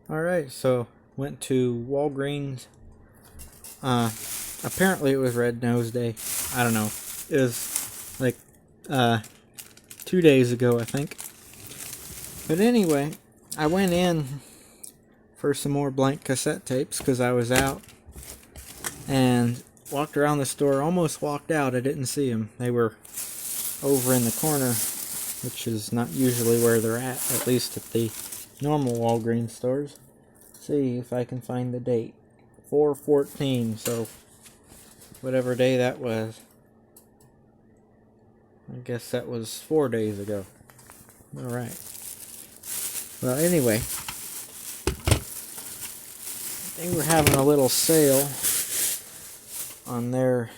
Alright, so went to Walgreens. Apparently it was Red Nose Day. I don't know. It was like 2 days ago, I think. But anyway, I went in for some more blank cassette tapes because I was out and walked around the store, almost walked out. I didn't see them. They were over in the corner, which is not usually where they're at least at the normal Walgreens stores. See if I can find the date. 4/14, so whatever day that was. I guess that was 4 days ago. Alright. Well, anyway, they were having a little sale on their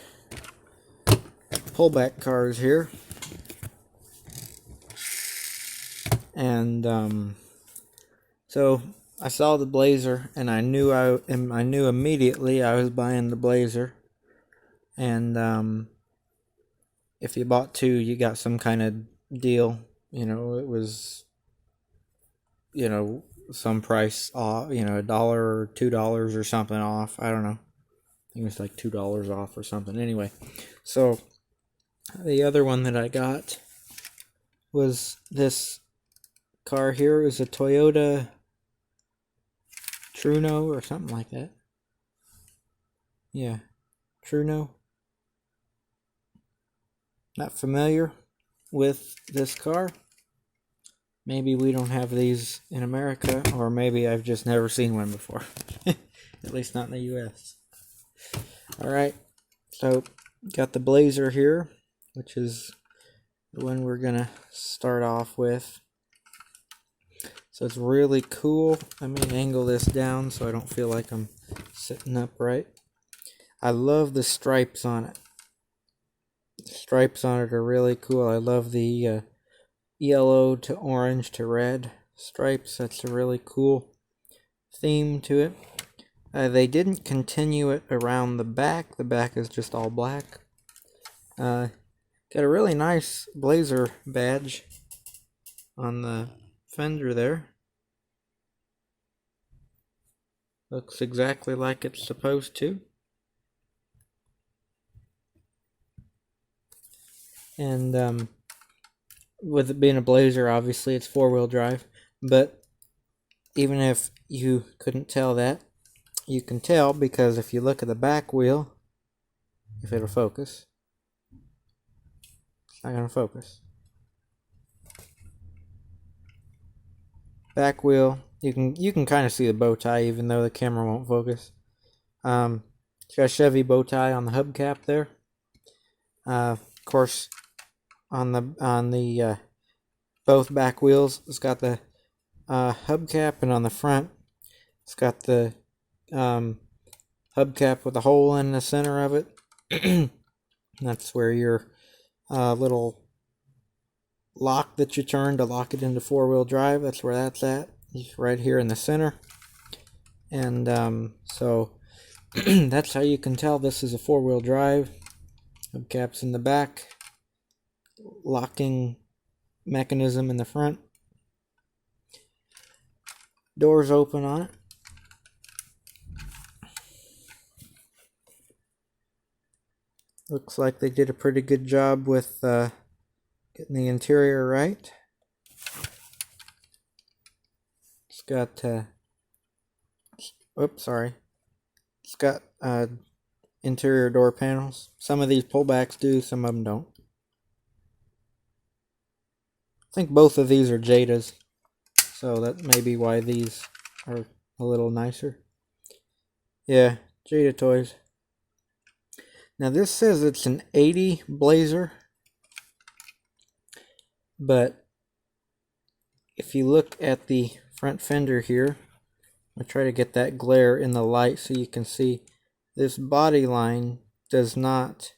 pullback cars here. And so I saw the Blazer, and I knew immediately I was buying the Blazer. And if you bought two, you got some kind of deal. You know, it was, some price off. $1 or $2 or something off. I don't know. I think it was like $2 off or something. Anyway, so the other one that I got was this car here. It was a Toyota Trueno or something like that. Yeah, Trueno. Not familiar with this car. Maybe we don't have these in America, or maybe I've just never seen one before. At least not in the US. Alright, so got the Blazer here, which is the one we're gonna start off with. So it's really cool. Let me angle this down so I don't feel like I'm sitting upright. I love the stripes on it. The stripes on it are really cool. I love the yellow to orange to red stripes. That's a really cool theme to it. They didn't continue it around the back. The back is just all black. Got a really nice Blazer badge on the fender there. Looks exactly like it's supposed to. And with it being a Blazer, obviously it's four-wheel drive. But even if you couldn't tell that, you can tell because if you look at the back wheel, if it'll focus, it's not going to focus. Back wheel, you can kind of see the bow tie even though the camera won't focus. It's got a Chevy bow tie on the hubcap there. Of course, on the both back wheels, it's got the hubcap, and on the front, it's got the hubcap with a hole in the center of it. That's where your little lock that you turn to lock it into four-wheel drive, that's where that's at. It's right here in the center. And so that's how you can tell this is a four-wheel drive. Hubcaps in the back, locking mechanism in the front, doors open on it. Looks like they did a pretty good job with getting the interior right. It's got it's got interior door panels. Some of these pullbacks do, some of them don't. I think both of these are Jadas, so that may be why these are a little nicer. Yeah, Jada toys. Now this says it's an 80 Blazer, but if you look at the front fender here, I'll try to get that glare in the light so you can see this body line does not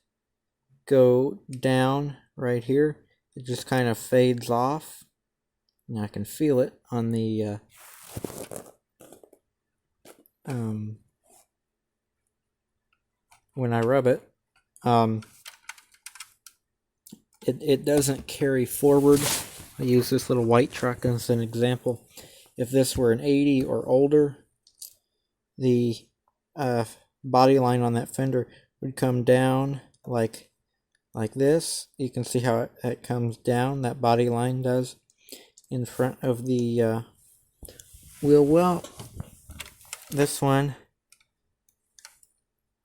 go down right here. It just kind of fades off. And I can feel it on the when I rub it. It doesn't carry forward. I use this little white truck as an example. if this were an 80 or older, the body line on that fender would come down like this. You can see how it comes down, that body line does, in front of the wheel well. This one,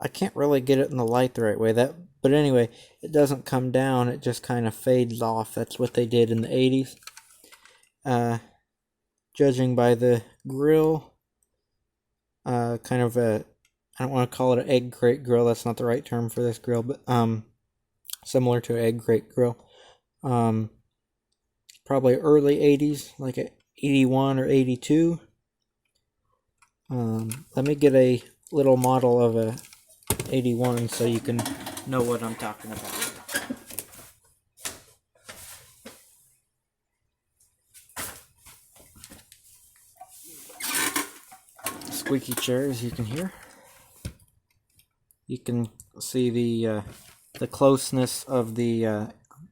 I can't really get it in the light the right way, but anyway, it doesn't come down, it just kind of fades off. That's what they did in the 80s. Judging by the grill, kind of I don't want to call it an egg crate grill, that's not the right term for this grill, but similar to an egg crate grill. Probably early 80s, like a 81 or 82. Let me get a little model of a 81 so you can know what I'm talking about. Squeaky chair, as you can hear. You can see the closeness of the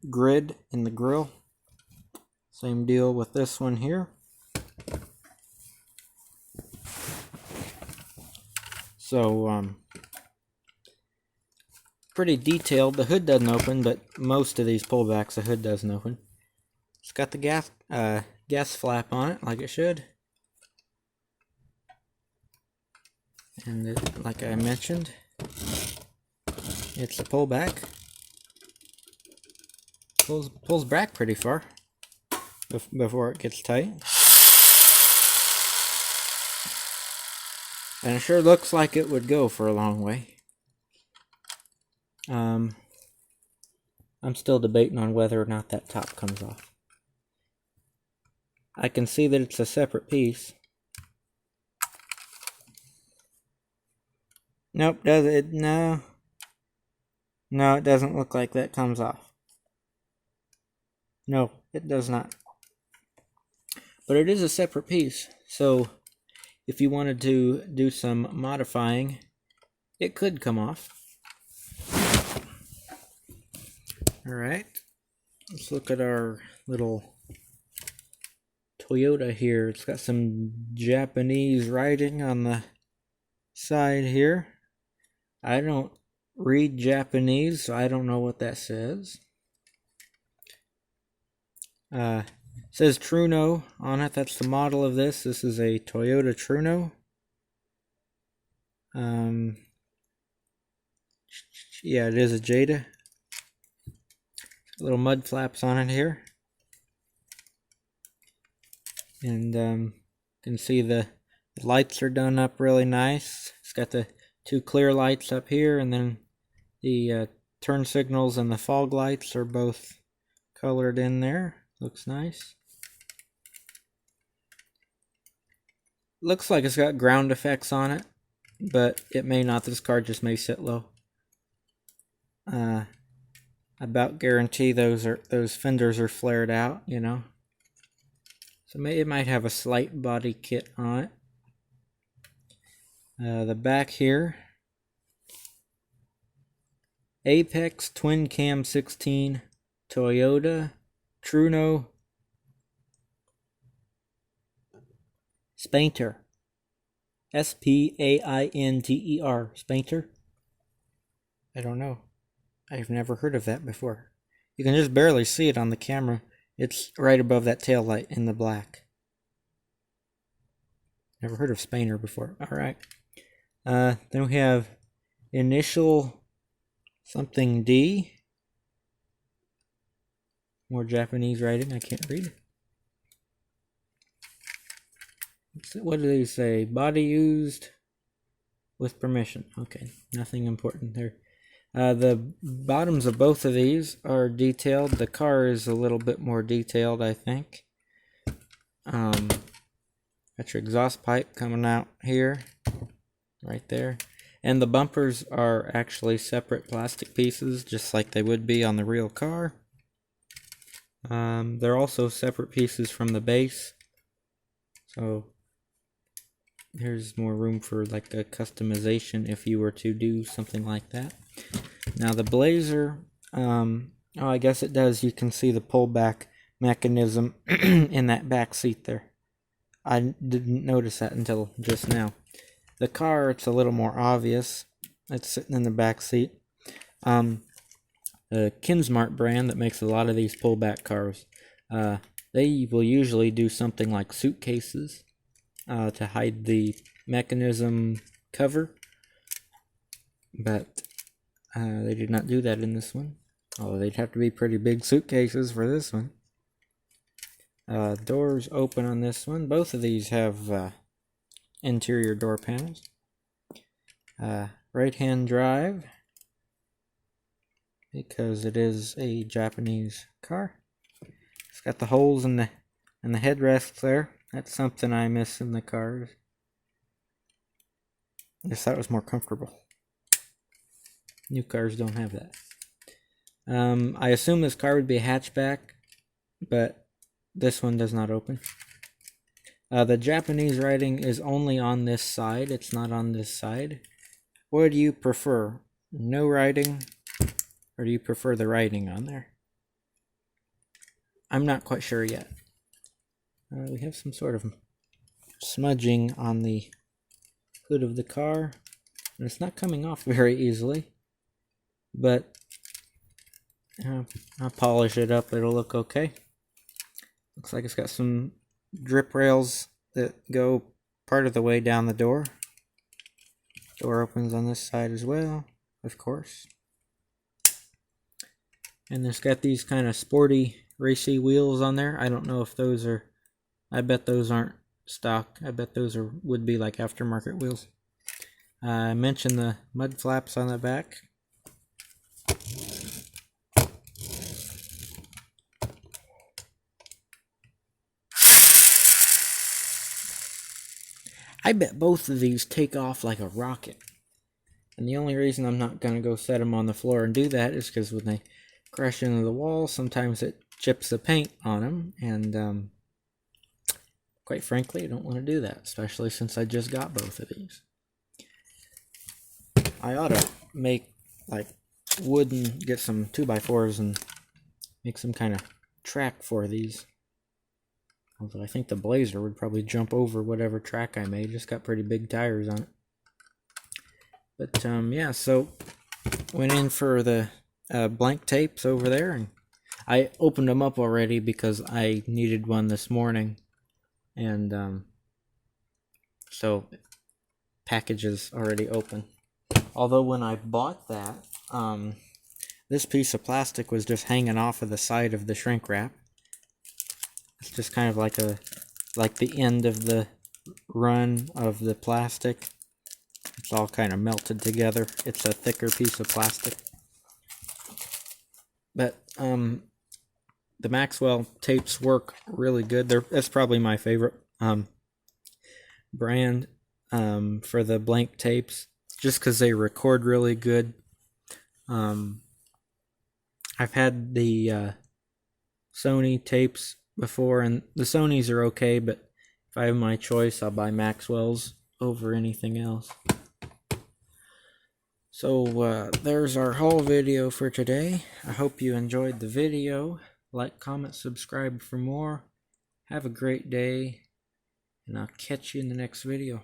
grid in the grill. Same deal with this one here. So pretty detailed. The hood doesn't open, but most of these pullbacks the hood doesn't open. It's got the gas flap on it like it should. And like I mentioned, it's a pullback. Pulls back pretty far before it gets tight. And it sure looks like it would go for a long way. I'm still debating on whether or not that top comes off. I can see that it's a separate piece. Nope, does it? No. No, it doesn't look like that comes off. No, it does not. But it is a separate piece, so if you wanted to do some modifying, it could come off. Alright, let's look at our little Toyota here. It's got some Japanese writing on the side here. I don't read Japanese, so I don't know what that says. It says Trueno on it. That's the model of this. This is a Toyota Trueno. Yeah, it is a Jada. Little mud flaps on it here. And you can see the lights are done up really nice. It's got the two clear lights up here, and then the turn signals and the fog lights are both colored in there. Looks nice. Looks like it's got ground effects on it, but it may not. This car just may sit low. I about guarantee those fenders are flared out, you know. So it might have a slight body kit on it. The back here, Apex Twin Cam 16 Toyota Trueno Spainter. S-P-A-I-N-T-E-R. Spainter? I don't know. I've never heard of that before. You can just barely see it on the camera. It's right above that tail light in the black. Never heard of Spainter before. Alright. Then we have initial something D. More Japanese writing. I can't read. What do they say? Body used with permission. Okay, nothing important there. The bottoms of both of these are detailed. The car is a little bit more detailed, I think. Got your exhaust pipe coming out here, right there. And the bumpers are actually separate plastic pieces, just like they would be on the real car. They're also separate pieces from the base. So here's more room for like a customization if you were to do something like that. Now the Blazer, I guess it does. You can see the pullback mechanism in that back seat there. I didn't notice that until just now. The car, it's a little more obvious. It's sitting in the back seat. The Kinsmart brand that makes a lot of these pullback cars, they will usually do something like suitcases to hide the mechanism cover, but they did not do that in this one. Although they'd have to be pretty big suitcases for this one. Doors open on this one. Both of these have interior door panels. Right-hand drive, because it is a Japanese car. It's got the holes in the headrests there. That's something I miss in the cars. I guess that was more comfortable. New cars don't have that. I assume this car would be a hatchback, but this one does not open. The Japanese writing is only on this side. It's not on this side. What do you prefer? No writing? Or do you prefer the writing on there? I'm not quite sure yet. We have some sort of smudging on the hood of the car. And it's not coming off very easily. But I'll polish it up. It'll look okay. Looks like it's got some drip rails that go part of the way down the door. Door opens on this side as well, of course. And it's got these kind of sporty, racy wheels on there. I don't know if those are... I bet those aren't stock. I bet those would be like aftermarket wheels. I mentioned the mud flaps on the back. I bet both of these take off like a rocket. And the only reason I'm not going to go set them on the floor and do that is because when they crash into the wall, sometimes it chips the paint on them. And quite frankly, I don't want to do that, especially since I just got both of these. I ought to make like wooden, get some 2x4s and make some kind of track for these. Although I think the Blazer would probably jump over whatever track I made. Just got pretty big tires on it. But yeah, so went in for the blank tapes over there, and I opened them up already because I needed one this morning, and so package is already open. Although when I bought that, this piece of plastic was just hanging off of the side of the shrink wrap. It's just kind of like the end of the run of the plastic. It's all kind of melted together. It's a thicker piece of plastic. But the Maxwell tapes work really good. That's probably my favorite brand for the blank tapes, just because they record really good. I've had the Sony tapes before, and the Sonys are okay, but if I have my choice, I'll buy Maxwell's over anything else. So there's our haul video for today. I hope you enjoyed the video. Like, comment, subscribe for more. Have a great day, and I'll catch you in the next video.